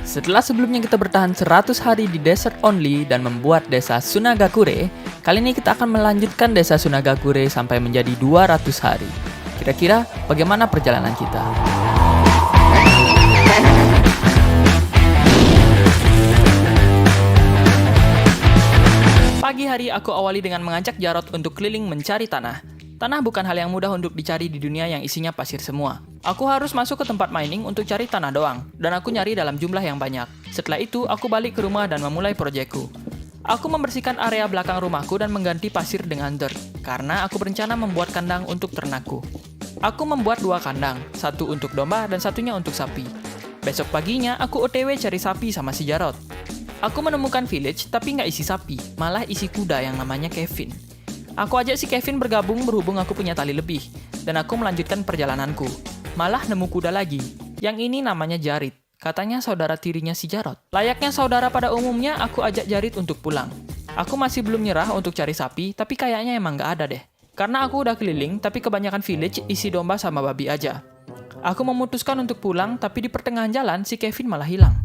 Setelah sebelumnya kita bertahan 100 hari di Desert Only dan membuat desa Sunagakure, kali ini kita akan melanjutkan desa Sunagakure sampai menjadi 200 hari. Kira-kira bagaimana perjalanan kita? Pagi hari aku awali dengan mengajak Jarod untuk keliling mencari tanah. Tanah bukan hal yang mudah untuk dicari di dunia yang isinya pasir semua. Aku harus masuk ke tempat mining untuk cari tanah doang, dan aku nyari dalam jumlah yang banyak. Setelah itu, aku balik ke rumah dan memulai proyekku. Aku membersihkan area belakang rumahku dan mengganti pasir dengan dirt, karena aku berencana membuat kandang untuk ternakku. Aku membuat 2 kandang, satu untuk domba dan satunya untuk sapi. Besok paginya, aku OTW cari sapi sama si Jarod. Aku menemukan village, tapi nggak isi sapi, malah isi kuda yang namanya Kevin. Aku ajak si Kevin bergabung berhubung aku punya tali lebih, dan aku melanjutkan perjalananku. Malah nemu kuda lagi, yang ini namanya Jarit. Katanya saudara tirinya si Jarod. Layaknya saudara pada umumnya, aku ajak Jarit untuk pulang. Aku masih belum nyerah untuk cari sapi, tapi kayaknya emang nggak ada deh. Karena aku udah keliling, tapi kebanyakan village isi domba sama babi aja. Aku memutuskan untuk pulang, tapi di pertengahan jalan si Kevin malah hilang.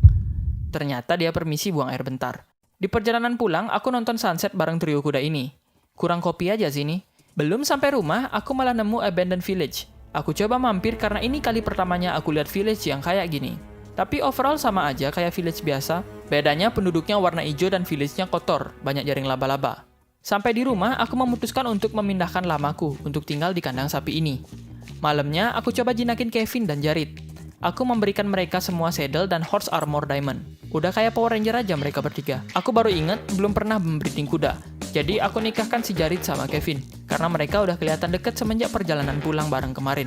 Ternyata dia permisi buang air bentar. Di perjalanan pulang, aku nonton sunset bareng trio kuda ini. Kurang kopi aja sini. Belum sampai rumah, aku malah nemu abandoned village. Aku coba mampir karena ini kali pertamanya aku lihat village yang kayak gini. Tapi overall sama aja kayak village biasa. Bedanya penduduknya warna hijau dan village-nya kotor, banyak jaring laba-laba. Sampai di rumah, aku memutuskan untuk memindahkan lamaku untuk tinggal di kandang sapi ini. Malamnya, aku coba jinakin Kevin dan Jarit. Aku memberikan mereka semua saddle dan horse armor diamond. Udah kayak Power Ranger aja mereka bertiga. Aku baru inget belum pernah membreeding kuda. Jadi aku nikahkan si Jarit sama Kevin. Karena mereka udah kelihatan deket semenjak perjalanan pulang bareng kemarin.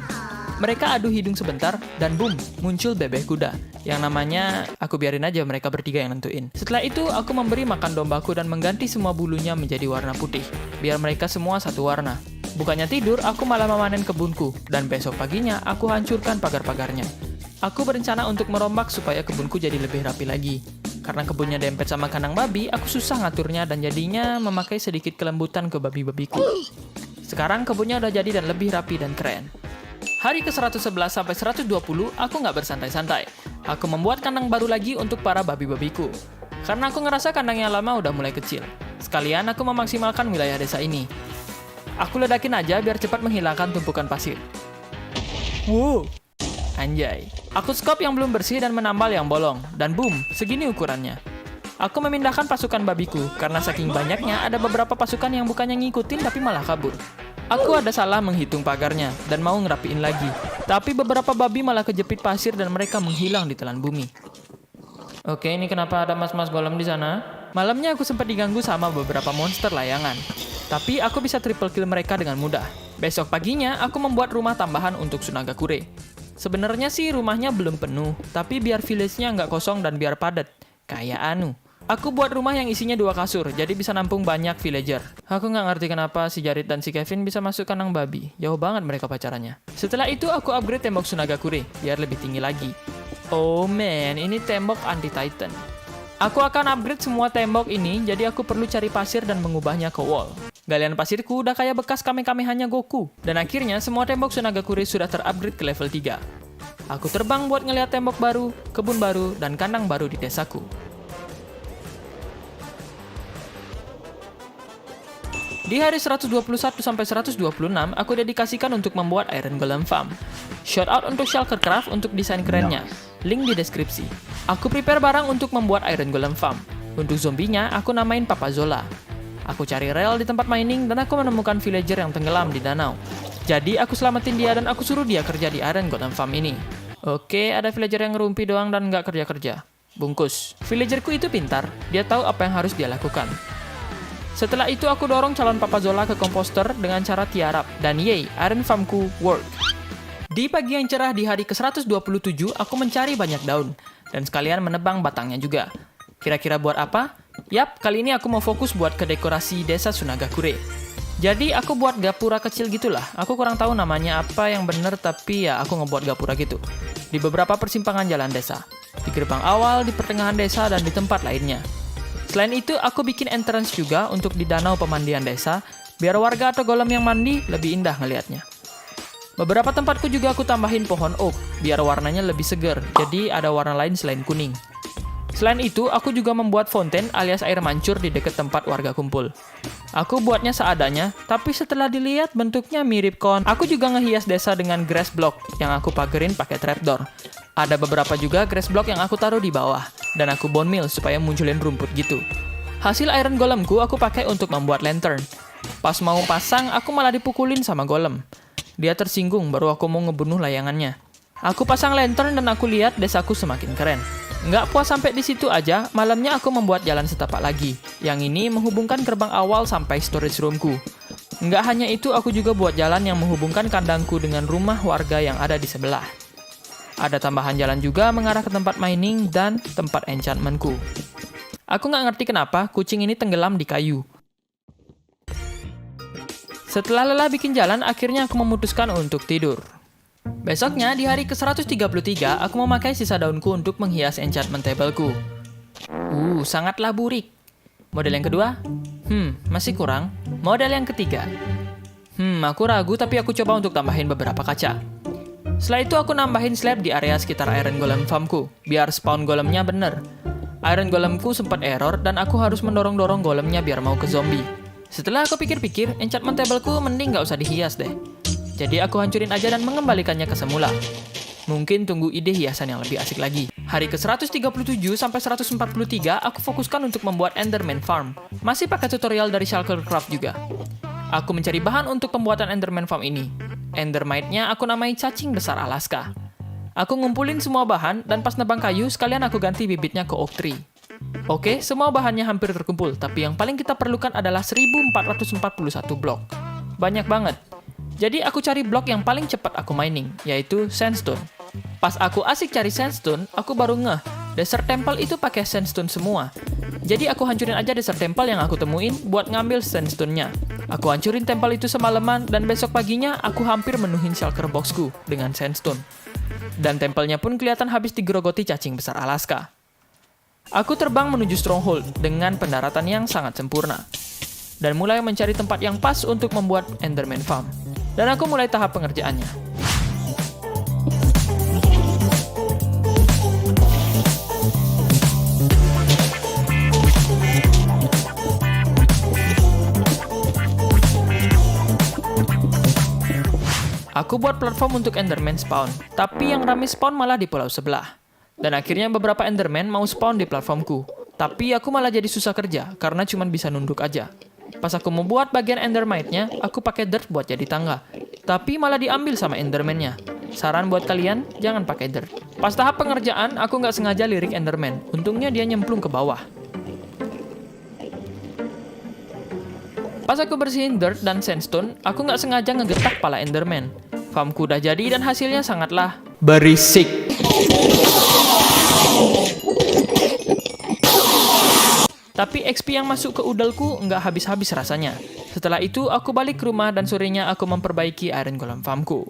Mereka adu hidung sebentar dan boom, muncul bebek kuda. Yang namanya, aku biarin aja mereka bertiga yang nentuin. Setelah itu aku memberi makan dombaku dan mengganti semua bulunya menjadi warna putih. Biar mereka semua satu warna. Bukannya tidur, aku malah memanen kebunku. Dan besok paginya aku hancurkan pagar-pagarnya. Aku berencana untuk merombak supaya kebunku jadi lebih rapi lagi. Karena kebunnya dempet sama kandang babi, aku susah ngaturnya dan jadinya memakai sedikit kelembutan ke babi-babiku. Sekarang kebunnya udah jadi dan lebih rapi dan keren. Hari ke-111 sampai 120, aku nggak bersantai-santai. Aku membuat kandang baru lagi untuk para babi-babiku. Karena aku ngerasa kandang yang lama udah mulai kecil. Sekalian aku memaksimalkan wilayah desa ini. Aku ledakin aja biar cepat menghilangkan tumpukan pasir. Wow! Anjay. Aku skop yang belum bersih dan menambal yang bolong. Dan boom, segini ukurannya. Aku memindahkan pasukan babiku, karena saking banyaknya ada beberapa pasukan yang bukannya ngikutin tapi malah kabur. Aku ada salah menghitung pagarnya, dan mau ngerapiin lagi. Tapi beberapa babi malah kejepit pasir dan mereka menghilang di telan bumi. Oke, ini kenapa ada mas-mas golem di sana? Malamnya aku sempat diganggu sama beberapa monster layangan. Tapi aku bisa triple kill mereka dengan mudah. Besok paginya, aku membuat rumah tambahan untuk Sunagakure. Sebenarnya sih rumahnya belum penuh, tapi biar village-nya nggak kosong dan biar padat. Kayak anu. Aku buat rumah yang isinya 2 kasur, jadi bisa nampung banyak villager. Aku nggak ngerti kenapa si Jarit dan si Kevin bisa masuk kandang babi. Jauh banget mereka pacarannya. Setelah itu aku upgrade tembok Sunagakure, biar lebih tinggi lagi. Oh man, ini tembok anti-titan. Aku akan upgrade semua tembok ini, jadi aku perlu cari pasir dan mengubahnya ke wall. Galian pasirku udah kayak bekas Kamehamehanya Goku. Dan akhirnya semua tembok Sunagakure sudah terupgrade ke level 3. Aku terbang buat ngeliat tembok baru, kebun baru, dan kandang baru di desaku. Di hari 121 sampai 126, aku dedikasikan untuk membuat Iron Golem Farm. Shoutout untuk Shulkercraft untuk desain kerennya. Link di deskripsi. Aku prepare barang untuk membuat Iron Golem Farm. Untuk zombinya, aku namain Papa Zola. Aku cari rel di tempat mining dan aku menemukan villager yang tenggelam di danau. Jadi aku selamatin dia dan aku suruh dia kerja di Iron Golem Farm ini. Oke, ada villager yang ngerumpi doang dan nggak kerja-kerja. Bungkus. Villagerku itu pintar, dia tahu apa yang harus dia lakukan. Setelah itu aku dorong calon Papa Zola ke komposter dengan cara tiarap. Dan yay, Iron Farmku work. Di pagi yang cerah di hari ke-127, aku mencari banyak daun. Dan sekalian menebang batangnya juga. Kira-kira buat apa? Yap, kali ini aku mau fokus buat ke dekorasi desa Sunagakure. Jadi aku buat gapura kecil gitulah. Aku kurang tahu namanya apa yang bener, tapi ya aku ngebuat gapura gitu. Di beberapa persimpangan jalan desa. Di gerbang awal, di pertengahan desa, dan di tempat lainnya. Selain itu, aku bikin entrance juga untuk di danau pemandian desa, biar warga atau golem yang mandi lebih indah ngelihatnya. Beberapa tempatku juga aku tambahin pohon oak, biar warnanya lebih seger, jadi ada warna lain selain kuning. Selain itu, aku juga membuat fonten alias air mancur di dekat tempat warga kumpul. Aku buatnya seadanya, tapi setelah dilihat bentuknya mirip kon. Aku juga ngehias desa dengan grass block yang aku pagerin pakai trapdoor. Ada beberapa juga grass block yang aku taruh di bawah, dan aku bone meal supaya munculin rumput gitu. Hasil iron golemku aku pakai untuk membuat lantern. Pas mau pasang, aku malah dipukulin sama golem. Dia tersinggung, baru aku mau ngebunuh layangannya. Aku pasang lantern dan aku lihat desaku semakin keren. Nggak puas sampai di situ aja, malamnya aku membuat jalan setapak lagi. Yang ini menghubungkan gerbang awal sampai storage roomku. Nggak hanya itu, aku juga buat jalan yang menghubungkan kandangku dengan rumah warga yang ada di sebelah. Ada tambahan jalan juga mengarah ke tempat mining dan tempat enchantmentku. Aku nggak ngerti kenapa kucing ini tenggelam di kayu. Setelah lelah bikin jalan, akhirnya aku memutuskan untuk tidur. Besoknya, di hari ke-133, aku memakai sisa daunku untuk menghias enchantment tableku. Sangatlah burik. Model yang kedua? Masih kurang. Model yang ketiga? Aku ragu tapi aku coba untuk tambahin beberapa kaca. Setelah itu aku nambahin slab di area sekitar Iron Golem farmku, biar spawn golemnya bener. Iron Golemku sempat error dan aku harus mendorong-dorong golemnya biar mau ke zombie. Setelah aku pikir-pikir, enchantment tableku mending gak usah dihias deh. Jadi aku hancurin aja dan mengembalikannya ke semula. Mungkin tunggu ide hiasan yang lebih asik lagi. Hari ke-137 sampai 143 aku fokuskan untuk membuat Enderman Farm. Masih pakai tutorial dari Shulker Craft juga. Aku mencari bahan untuk pembuatan Enderman Farm ini. Endermite-nya aku namai cacing besar Alaska. Aku ngumpulin semua bahan dan pas nebang kayu sekalian aku ganti bibitnya ke oak tree. Oke, semua bahannya hampir terkumpul, tapi yang paling kita perlukan adalah 1441 blok. Banyak banget. Jadi aku cari blok yang paling cepat aku mining, yaitu sandstone. Pas aku asik cari sandstone, aku baru ngeh, desert temple itu pakai sandstone semua. Jadi aku hancurin aja desert temple yang aku temuin buat ngambil sandstone-nya. Aku hancurin temple itu semalaman dan besok paginya aku hampir menuhin shulker boxku dengan sandstone. Dan tempelnya pun kelihatan habis digerogoti cacing besar Alaska. Aku terbang menuju stronghold dengan pendaratan yang sangat sempurna. Dan mulai mencari tempat yang pas untuk membuat Enderman Farm. Dan aku mulai tahap pengerjaannya. Aku buat platform untuk Enderman spawn, tapi yang rame spawn malah di pulau sebelah. Dan akhirnya beberapa Enderman mau spawn di platformku, tapi aku malah jadi susah kerja karena cuma bisa nunduk aja. Pas aku mau buat bagian Endermite-nya, aku pakai dirt buat jadi tangga. Tapi malah diambil sama Enderman-nya. Saran buat kalian, jangan pakai dirt. Pas tahap pengerjaan, aku nggak sengaja lirik Enderman. Untungnya dia nyemplung ke bawah. Pas aku bersihin dirt dan sandstone, aku nggak sengaja ngegetak pala Enderman. Farmku udah jadi dan hasilnya sangatlah berisik. Tapi XP yang masuk ke udalku nggak habis-habis rasanya. Setelah itu, aku balik ke rumah dan sorenya aku memperbaiki Iron Golem farmku.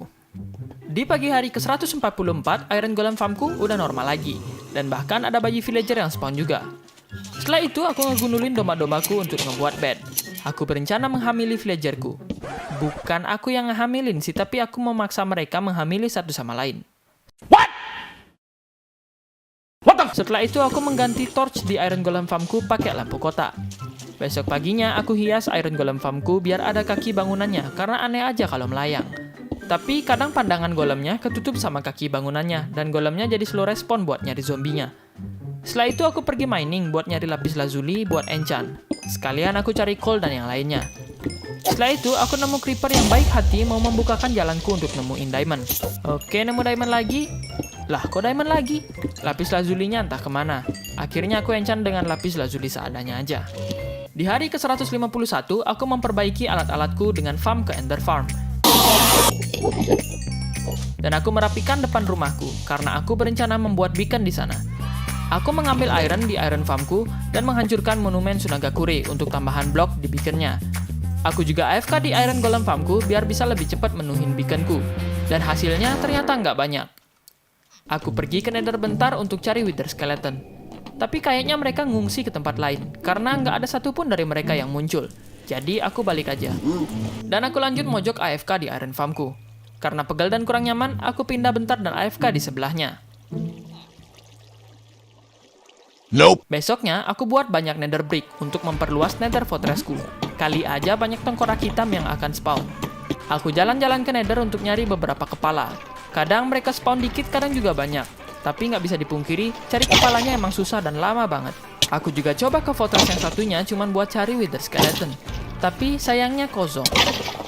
Di pagi hari ke-144, Iron Golem farmku udah normal lagi. Dan bahkan ada bayi villager yang spawn juga. Setelah itu, aku ngegundulin domba-dombaku untuk membuat bed. Aku berencana menghamili villagerku. Bukan aku yang ngehamilin sih, tapi aku memaksa mereka menghamili satu sama lain. Setelah itu aku mengganti torch di Iron Golem farmku pakai lampu kotak. Besok paginya aku hias Iron Golem farmku biar ada kaki bangunannya karena aneh aja kalau melayang. Tapi kadang pandangan golemnya ketutup sama kaki bangunannya dan golemnya jadi slow respon buat nyari zombinya. Setelah itu aku pergi mining buat nyari lapis lazuli buat enchant. Sekalian aku cari coal dan yang lainnya. Setelah itu aku nemu creeper yang baik hati mau membukakan jalanku untuk nemuin diamond. Oke, nemu diamond lagi. Lah, kok diamond lagi? Lapis lazulinya entah kemana. Akhirnya aku enchant dengan lapis lazuli seadanya aja. Di hari ke-151, aku memperbaiki alat-alatku dengan farm ke Ender Farm. Dan aku merapikan depan rumahku, karena aku berencana membuat beacon di sana. Aku mengambil iron di Iron Farmku dan menghancurkan monumen Sunagakure untuk tambahan blok di beaconnya. Aku juga AFK di Iron Golem Farmku biar bisa lebih cepat menuhin beaconku. Dan hasilnya ternyata nggak banyak. Aku pergi ke Nether bentar untuk cari Wither Skeleton. Tapi kayaknya mereka ngungsi ke tempat lain, karena nggak ada satupun dari mereka yang muncul. Jadi aku balik aja. Dan aku lanjut mojok AFK di Iron Farmku. Karena pegal dan kurang nyaman, aku pindah bentar dan AFK di sebelahnya. Nope. Besoknya, aku buat banyak nether brick untuk memperluas nether fortressku. Kali aja banyak tengkorak hitam yang akan spawn. Aku jalan-jalan ke nether untuk nyari beberapa kepala. Kadang mereka spawn dikit, kadang juga banyak. Tapi nggak bisa dipungkiri, cari kepalanya emang susah dan lama banget. Aku juga coba ke fortress yang satunya cuman buat cari wither skeleton. Tapi sayangnya kosong.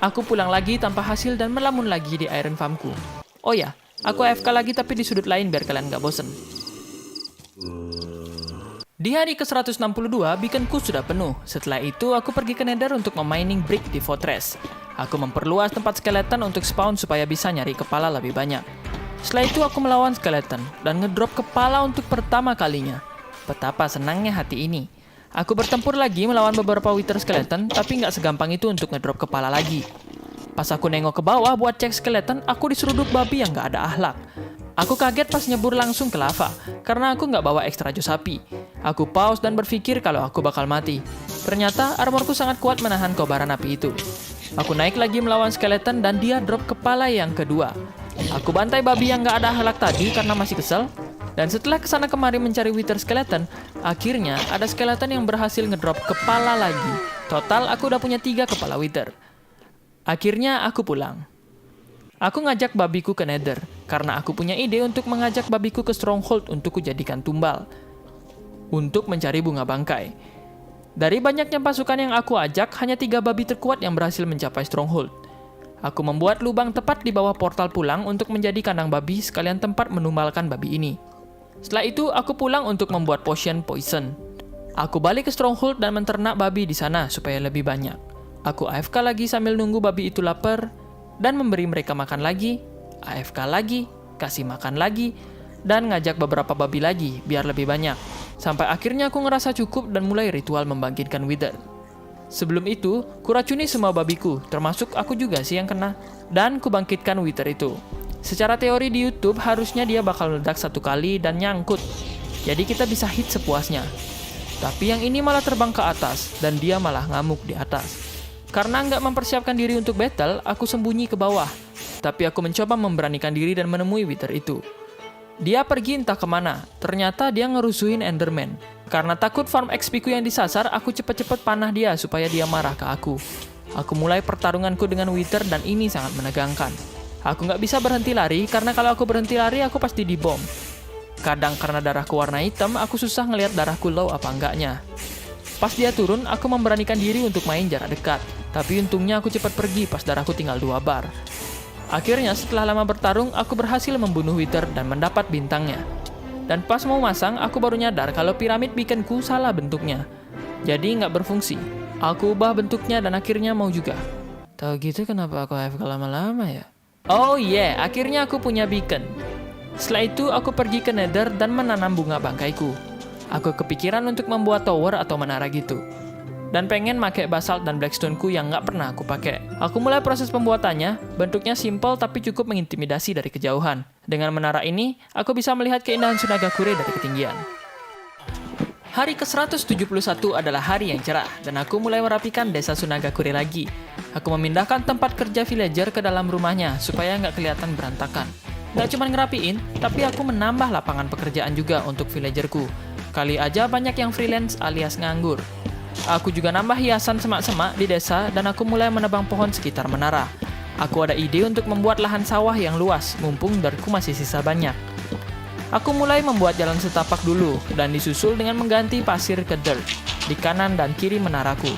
Aku pulang lagi tanpa hasil dan melamun lagi di iron farmku. Oh ya, aku AFK lagi tapi di sudut lain biar kalian nggak bosen. Di hari ke-162, beaconku sudah penuh. Setelah itu, aku pergi ke nether untuk memining brick di fortress. Aku memperluas tempat skeleton untuk spawn supaya bisa nyari kepala lebih banyak. Setelah itu, aku melawan skeleton dan ngedrop kepala untuk pertama kalinya. Betapa senangnya hati ini. Aku bertempur lagi melawan beberapa wither skeleton, tapi nggak segampang itu untuk ngedrop kepala lagi. Pas aku nengok ke bawah buat cek skeleton, aku diseruduk babi yang nggak ada akhlak. Aku kaget pas nyebur langsung ke lava, karena aku nggak bawa ekstra jus api. Aku pause dan berpikir kalau aku bakal mati. Ternyata armorku sangat kuat menahan kobaran api itu. Aku naik lagi melawan skeleton dan dia drop kepala yang kedua. Aku bantai babi yang nggak ada akhlak tadi karena masih kesel. Dan setelah kesana kemari mencari wither skeleton, akhirnya ada skeleton yang berhasil ngedrop kepala lagi. Total aku udah punya 3 kepala wither. Akhirnya aku pulang. Aku ngajak babiku ke nether, karena aku punya ide untuk mengajak babiku ke stronghold untuk kujadikan tumbal. Untuk mencari bunga bangkai. Dari banyaknya pasukan yang aku ajak, hanya 3 babi terkuat yang berhasil mencapai stronghold. Aku membuat lubang tepat di bawah portal pulang untuk menjadi kandang babi sekalian tempat menumbalkan babi ini. Setelah itu, aku pulang untuk membuat potion poison. Aku balik ke stronghold dan menternak babi di sana supaya lebih banyak. Aku AFK lagi sambil nunggu babi itu lapar, dan memberi mereka makan lagi, AFK lagi, kasih makan lagi, dan ngajak beberapa babi lagi biar lebih banyak. Sampai akhirnya aku ngerasa cukup dan mulai ritual membangkitkan wither. Sebelum itu, kuracuni semua babiku, termasuk aku juga sih yang kena, dan kubangkitkan wither itu. Secara teori di YouTube harusnya dia bakal meledak 1 kali dan nyangkut, jadi kita bisa hit sepuasnya. Tapi yang ini malah terbang ke atas, dan dia malah ngamuk di atas. Karena nggak mempersiapkan diri untuk battle, aku sembunyi ke bawah. Tapi aku mencoba memberanikan diri dan menemui wither itu. Dia pergi entah kemana, ternyata dia ngerusuhin Enderman. Karena takut farm XP ku yang disasar, aku cepet-cepet panah dia supaya dia marah ke aku. Aku mulai pertarunganku dengan wither dan ini sangat menegangkan. Aku nggak bisa berhenti lari, karena kalau aku berhenti lari aku pasti dibom. Kadang karena darahku warna hitam, aku susah ngelihat darahku low apa enggaknya. Pas dia turun, aku memberanikan diri untuk main jarak dekat. Tapi untungnya aku cepat pergi pas darahku tinggal 2 bar. Akhirnya setelah lama bertarung, aku berhasil membunuh wither dan mendapat bintangnya. Dan pas mau masang, aku baru nyadar kalau piramid beaconku salah bentuknya. Jadi nggak berfungsi. Aku ubah bentuknya dan akhirnya mau juga. Tahu gitu kenapa aku AFK lama-lama ya? Oh yeah, akhirnya aku punya beacon. Setelah itu aku pergi ke nether dan menanam bunga bangkaiku. Aku kepikiran untuk membuat tower atau menara gitu. Dan pengen pakai basalt dan blackstone-ku yang nggak pernah aku pakai. Aku mulai proses pembuatannya, bentuknya simple tapi cukup mengintimidasi dari kejauhan. Dengan menara ini, aku bisa melihat keindahan Sunagakure dari ketinggian. Hari ke-171 adalah hari yang cerah, dan aku mulai merapikan desa Sunagakure lagi. Aku memindahkan tempat kerja villager ke dalam rumahnya, supaya nggak kelihatan berantakan. Nggak cuma ngerapiin, tapi aku menambah lapangan pekerjaan juga untuk villagerku. Kali aja banyak yang freelance alias nganggur. Aku juga nambah hiasan semak-semak di desa dan aku mulai menebang pohon sekitar menara. Aku ada ide untuk membuat lahan sawah yang luas, mumpung darku masih sisa banyak. Aku mulai membuat jalan setapak dulu dan disusul dengan mengganti pasir ke dirt di kanan dan kiri menaraku.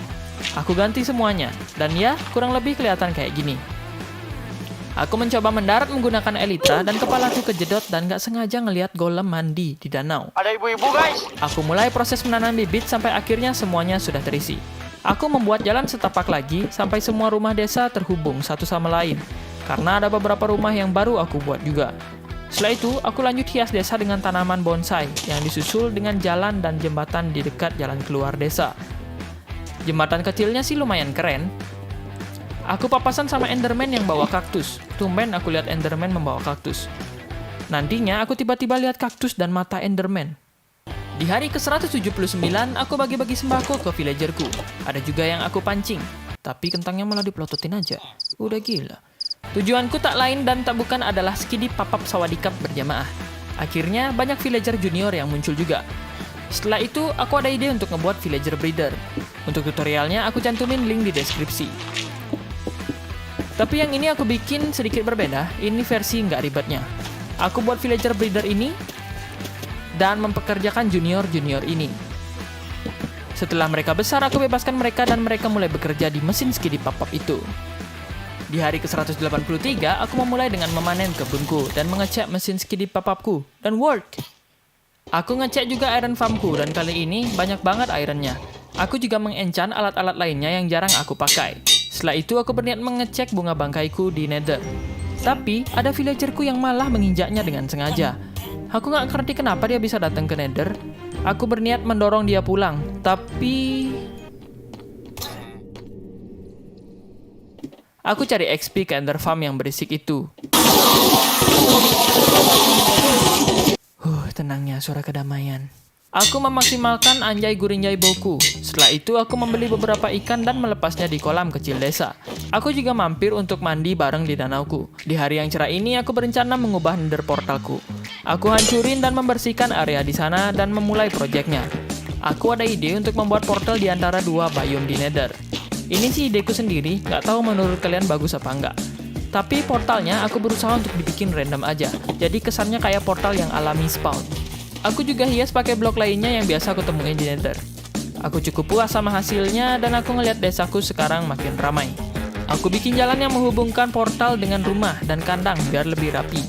Aku ganti semuanya dan ya kurang lebih kelihatan kayak gini. Aku mencoba mendarat menggunakan elytra dan kepalaku kejedot dan gak sengaja ngelihat golem mandi di danau. Ada ibu-ibu guys. Aku mulai proses menanam bibit sampai akhirnya semuanya sudah terisi. Aku membuat jalan setapak lagi sampai semua rumah desa terhubung satu sama lain. Karena ada beberapa rumah yang baru aku buat juga. Setelah itu, aku lanjut hias desa dengan tanaman bonsai yang disusul dengan jalan dan jembatan di dekat jalan keluar desa. Jembatan kecilnya sih lumayan keren. Aku papasan sama Enderman yang bawa kaktus. Tumben aku lihat Enderman membawa kaktus. Nantinya aku tiba-tiba lihat kaktus dan mata Enderman. Di hari ke-179, aku bagi-bagi sembako ke villagerku. Ada juga yang aku pancing. Tapi kentangnya malah dipelototin aja. Udah gila. Tujuanku tak lain dan tak bukan adalah skidi papap sawadikap berjamaah. Akhirnya banyak villager junior yang muncul juga. Setelah itu, aku ada ide untuk ngebuat villager breeder. Untuk tutorialnya, aku cantumin link di deskripsi. Tapi yang ini aku bikin sedikit berbeda, ini versi nggak ribetnya. Aku buat villager breeder ini, dan mempekerjakan junior-junior ini. Setelah mereka besar, aku bebaskan mereka dan mereka mulai bekerja di mesin skidi pop-up itu. Di hari ke-183, aku memulai dengan memanen kebunku dan mengecek mesin skidi pop-upku, dan work! Aku ngecek juga iron farmku dan kali ini banyak banget ironnya. Aku juga mengenchant alat-alat lainnya yang jarang aku pakai. Setelah itu aku berniat mengecek bunga bangkaiku di nether. Tapi ada villagerku yang malah menginjaknya dengan sengaja. Aku gak ngerti kenapa dia bisa datang ke nether. Aku berniat mendorong dia pulang, tapi... Aku cari XP ke Ender Farm yang berisik itu. Tenangnya suara kedamaian. Aku memaksimalkan anjay gurinjay boku. Setelah itu aku membeli beberapa ikan dan melepasnya di kolam kecil desa. Aku juga mampir untuk mandi bareng di danauku. Di hari yang cerah ini aku berencana mengubah nether portalku. Aku hancurin dan membersihkan area di sana dan memulai proyeknya. Aku ada ide untuk membuat portal di antara dua biome di nether. Ini sih ideku sendiri, gak tahu menurut kalian bagus apa enggak. Tapi portalnya aku berusaha untuk dibikin random aja. Jadi kesannya kayak portal yang alami spawn. Aku juga hias pakai blok lainnya yang biasa aku temuin di nether. Aku cukup puas sama hasilnya dan aku ngeliat desaku sekarang makin ramai. Aku bikin jalan yang menghubungkan portal dengan rumah dan kandang biar lebih rapi.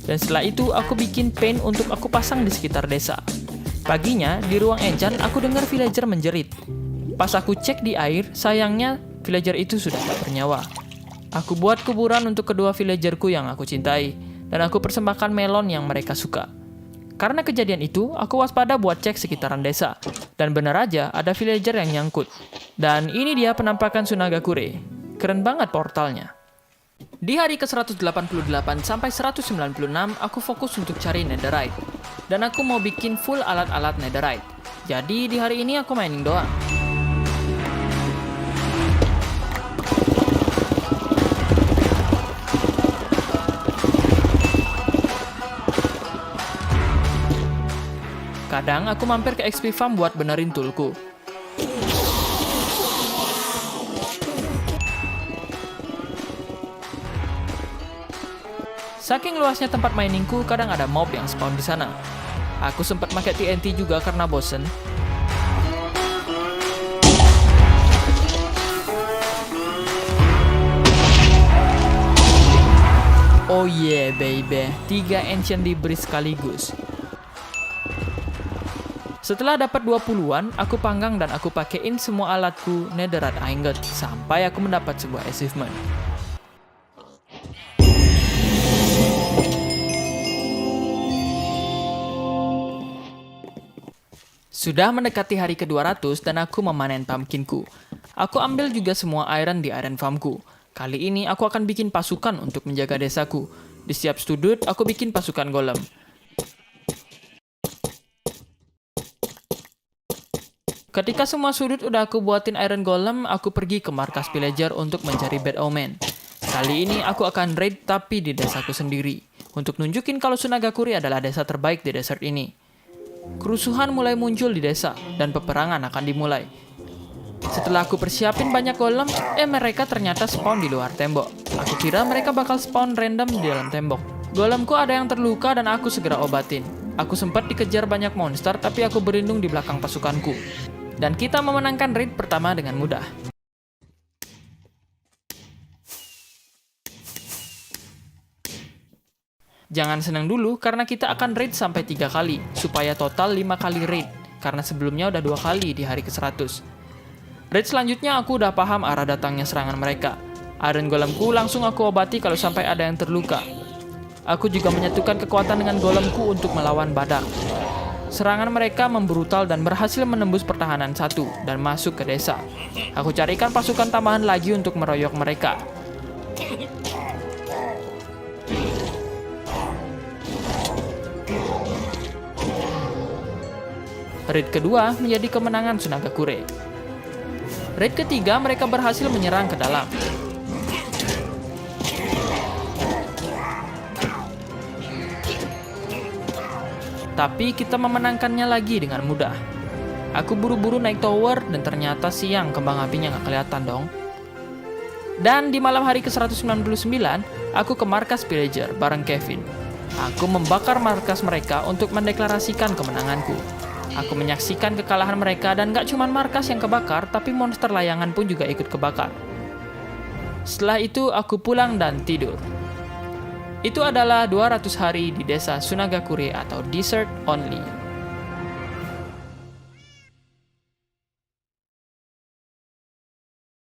Dan setelah itu aku bikin paint untuk aku pasang di sekitar desa. Paginya di ruang enchant aku dengar villager menjerit. Pas aku cek di air, sayangnya villager itu sudah tak bernyawa. Aku buat kuburan untuk kedua villagerku yang aku cintai dan aku persembahkan melon yang mereka suka. Karena kejadian itu, aku waspada buat cek sekitaran desa. Dan benar aja, ada villager yang nyangkut. Dan ini dia penampakan Sunagakure. Keren banget portalnya. Di hari ke-188 sampai 196, aku fokus untuk cari netherite. Dan aku mau bikin full alat-alat netherite. Jadi di hari ini aku mining doang. Kadang aku mampir ke XP Farm buat benerin toolku. Saking luasnya tempat miningku, kadang ada mob yang spawn di sana. Aku sempat pakai TNT juga karena bosen. Oh yeah baby, 3 ancient debris sekaligus. Setelah dapat 20-an, aku panggang dan aku pakein semua alatku netherite ingot sampai aku mendapat sebuah achievement. Sudah mendekati hari ke-200 dan aku memanen pumpkinku. Aku ambil juga semua iron di iron farmku. Kali ini aku akan bikin pasukan untuk menjaga desaku. Di setiap sudut aku bikin pasukan golem. Ketika semua sudut udah aku buatin iron golem, aku pergi ke markas villager untuk mencari bad omen. Kali ini aku akan raid tapi di desaku sendiri, untuk nunjukin kalau Sunagakure adalah desa terbaik di desert ini. Kerusuhan mulai muncul di desa, dan peperangan akan dimulai. Setelah aku persiapin banyak golem, mereka ternyata spawn di luar tembok. Aku kira mereka bakal spawn random di dalam tembok. Golemku ada yang terluka dan aku segera obatin. Aku sempat dikejar banyak monster, tapi aku berlindung di belakang pasukanku. Dan kita memenangkan raid pertama dengan mudah. Jangan senang dulu karena kita akan raid sampai 3 kali, supaya total 5 kali raid, karena sebelumnya udah 2 kali di hari ke-100. Raid selanjutnya aku udah paham arah datangnya serangan mereka. Iron golemku langsung aku obati kalau sampai ada yang terluka. Aku juga menyatukan kekuatan dengan golemku untuk melawan badak. Serangan mereka membrutal dan berhasil menembus pertahanan 1 dan masuk ke desa. Aku carikan pasukan tambahan lagi untuk meroyok mereka. Raid kedua menjadi kemenangan Sunagakure. Raid ketiga mereka berhasil menyerang ke dalam. Tapi kita memenangkannya lagi dengan mudah. Aku buru-buru naik tower dan ternyata siang kembang apinya nggak kelihatan dong. Dan di malam hari ke-199, aku ke markas villager bareng Kevin. Aku membakar markas mereka untuk mendeklarasikan kemenanganku. Aku menyaksikan kekalahan mereka dan gak cuma markas yang kebakar, tapi monster layangan pun juga ikut kebakar. Setelah itu aku pulang dan tidur. Itu adalah 200 hari di desa Sunagakure atau Desert Only.